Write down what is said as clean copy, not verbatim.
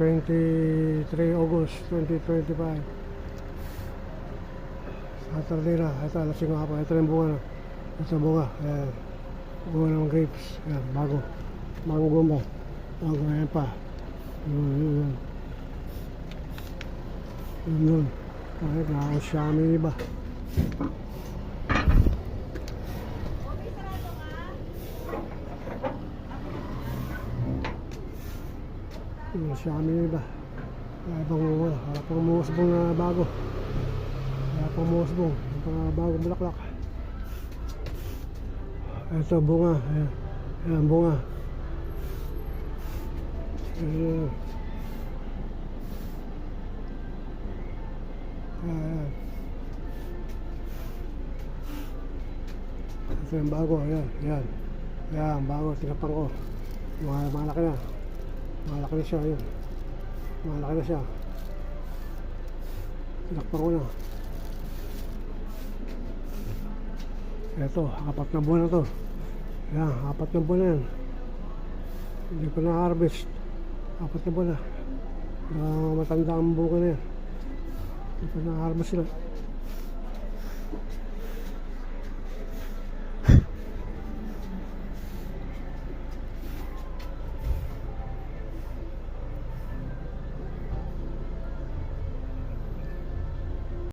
23 August 2025. Saturday na. Ito, alas 5 hapon. Ito yung bunga na. Ito bunga. Ayan. Bunga ng grapes. Ayan, bago. Bagong gumba. Bago, ayan pa. Yun. Ayan, nakakasyami iba. Yung Xiaomi iba. Harap pang musbong na bago. Harap pang musbong. Yung bagong bulaklak. Ito bunga. Ayan bunga. Ayan. Ito yung bago. Ayan bago. Tinapang ko. Malaki na. Malaki na siya, yun. Malaki na siya. Tinakpan ko na. Eto, 4 na buwan na to. Yan, 4 na buwan na yan. Hindi pa na-harvest. 4 na buwan na. Matanda ang bunga na yan. Hindi pa na-harvest sila.